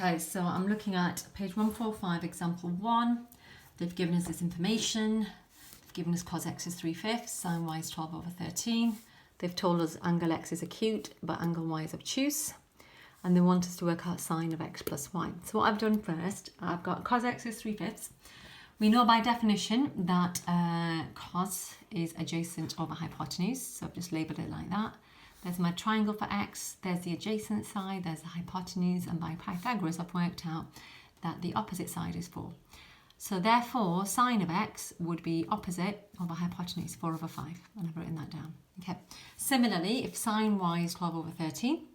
Okay, so I'm looking at page 145, example 1. They've given us this information. They've given us cos x is 3/5, sine y is 12/13. They've told us angle x is acute, but angle y is obtuse. And they want us to work out sine of x plus y. So what I've done first, I've got cos x is 3/5. We know by definition that cos is adjacent over hypotenuse, so I've just labelled it like that. There's my triangle for x, there's the adjacent side, there's the hypotenuse, and by Pythagoras I've worked out that the opposite side is 4. So therefore, sine of x would be opposite over hypotenuse, 4/5, and I've written that down. Okay. Similarly, if sine y is 12/13,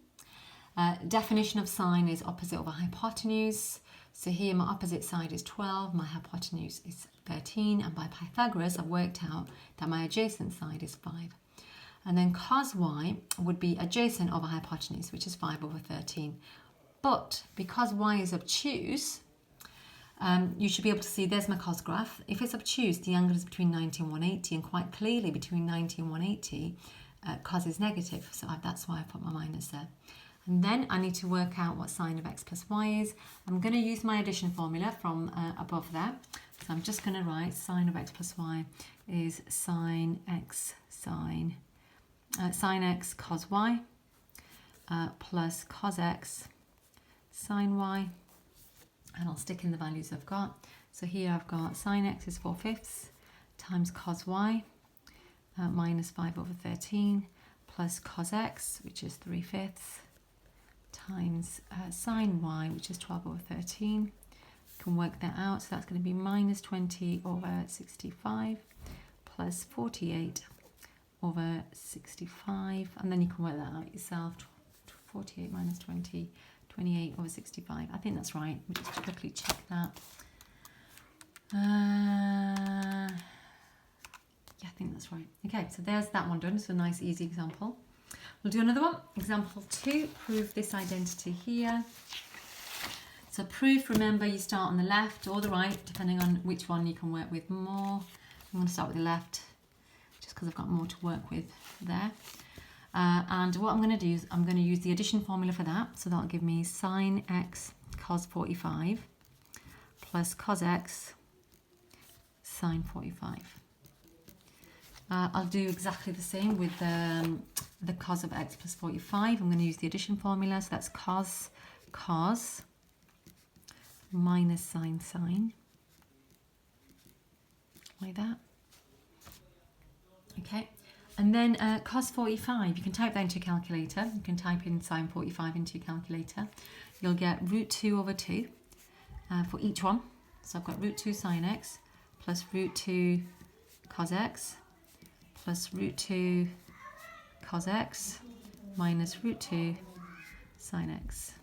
definition of sine is opposite over hypotenuse. So here my opposite side is 12, my hypotenuse is 13, and by Pythagoras I've worked out that my adjacent side is 5. And then cos y would be adjacent over hypotenuse, which is 5/13. But because y is obtuse, you should be able to see there's my cos graph. If it's obtuse, the angle is between 90 and 180, and quite clearly between 90 and 180, cos is negative, so that's why I put my minus there. And then I need to work out what sine of x plus y is. I'm going to use my addition formula from above there. So I'm just going to write sine of x plus y is sine x cos y plus cos x sine y, and I'll stick in the values I've got. So here I've got sine x is 4/5 times cos y minus 5/13 plus cos x, which is 3/5, times sine y, which is 12/13. You can work that out, so that's going to be minus 20/65 plus 48/65, and then you can work that out yourself. 48 minus 20, 28/65. I think that's right. Let me just quickly check that. Yeah, I think that's right. Okay, so there's that one done. It's a nice, easy example. We'll do another one. Example 2, prove this identity here. So proof, remember, you start on the left or the right, depending on which one you can work with more. I'm going to start with the left, just because I've got more to work with there. And what I'm going to do is I'm going to use the addition formula for that. So that'll give me sine x cos 45 plus cos x sine 45. I'll do exactly the same with the cos of x plus 45. I'm going to use the addition formula. So that's cos minus sine, like that. Okay. And then cos 45, you can type that into a calculator. You can type in sine 45 into your calculator. You'll get √2/2 for each one. So I've got √2 sine x plus √2 cos x plus √2 cos x minus √2 sine x.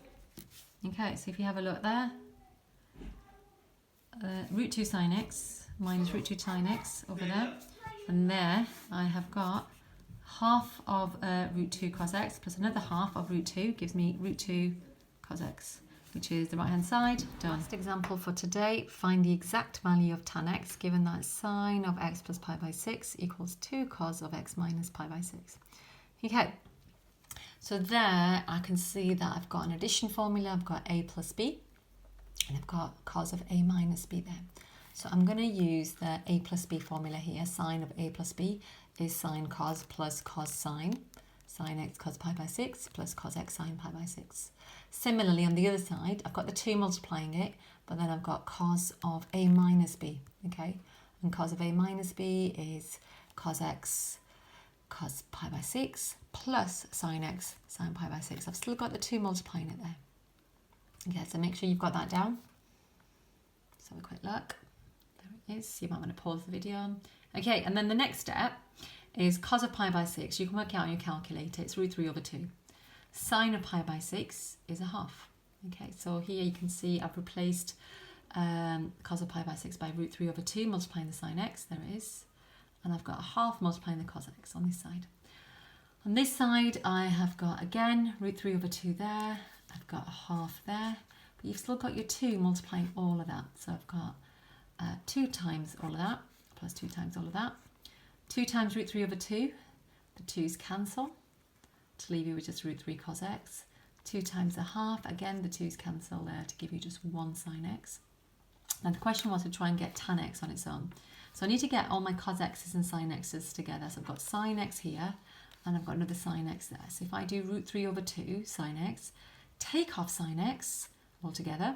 Okay, so if you have a look there, √2 sine x minus √2 sine x over there. And there I have got half of √2 cos x plus another half of √2 gives me √2 cos x, which is the right hand side. Done. Last example for today, find the exact value of tan x given that sine of x plus pi by 6 equals 2 cos of x minus pi by 6. Okay, so there I can see that I've got an addition formula. I've got a plus b, and I've got cos of a minus b there. So I'm going to use the a plus b formula here. Sine of a plus b is sine cos plus cos sine. Sine x cos pi by 6 plus cos x sine pi by 6. Similarly, on the other side, I've got the 2 multiplying it, but then I've got cos of a minus b, okay? And cos of a minus b is cos x cos pi by 6 plus sine x sine pi by 6. I've still got the 2 multiplying it there. Okay, so make sure you've got that down. Let's have a quick look. Is. You might want to pause the video. Okay, and then the next step is cos of pi by 6. You can work out on your calculator. It's √3/2. Sine of pi by 6 is 1/2. Okay, so here you can see I've replaced cos of pi by 6 by √3/2, multiplying the sine x. There it is. And I've got 1/2 multiplying the cos x on this side. On this side, I have got, again, √3/2 there. I've got 1/2 there. But you've still got your 2 multiplying all of that. So I've got 2 times all of that, plus 2 times all of that. 2 times √3/2, the 2's cancel to leave you with just √3 cos x. 2 times a half. Again, the 2's cancel there to give you just 1 sine x. Now the question was to try and get tan x on its own. So I need to get all my cos x's and sine x's together. So I've got sine x here, and I've got another sine x there. So if I do root 3 over 2 sine x, take off sine x altogether,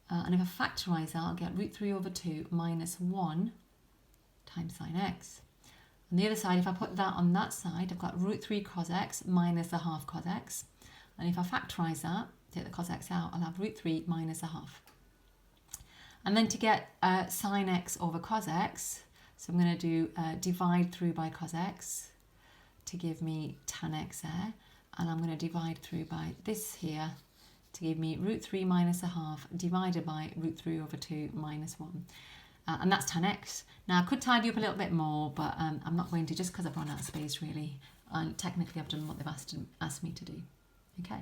and if I factorise that, I'll get root 3 over 2 minus 1 times sine x. On the other side, if I put that on that side, I've got root 3 cos x minus a half cos x. And if I factorise that, take the cos x out, I'll have root 3 minus a half. And then to get sine x over cos x, so I'm going to do divide through by cos x to give me tan x there. And I'm going to divide through by this here to give me root 3 minus a half divided by root 3 over 2 minus 1. And that's tan x. Now I could tidy up a little bit more, but I'm not going to, just because I've run out of space really. And technically I've done what they've asked me to do. Okay.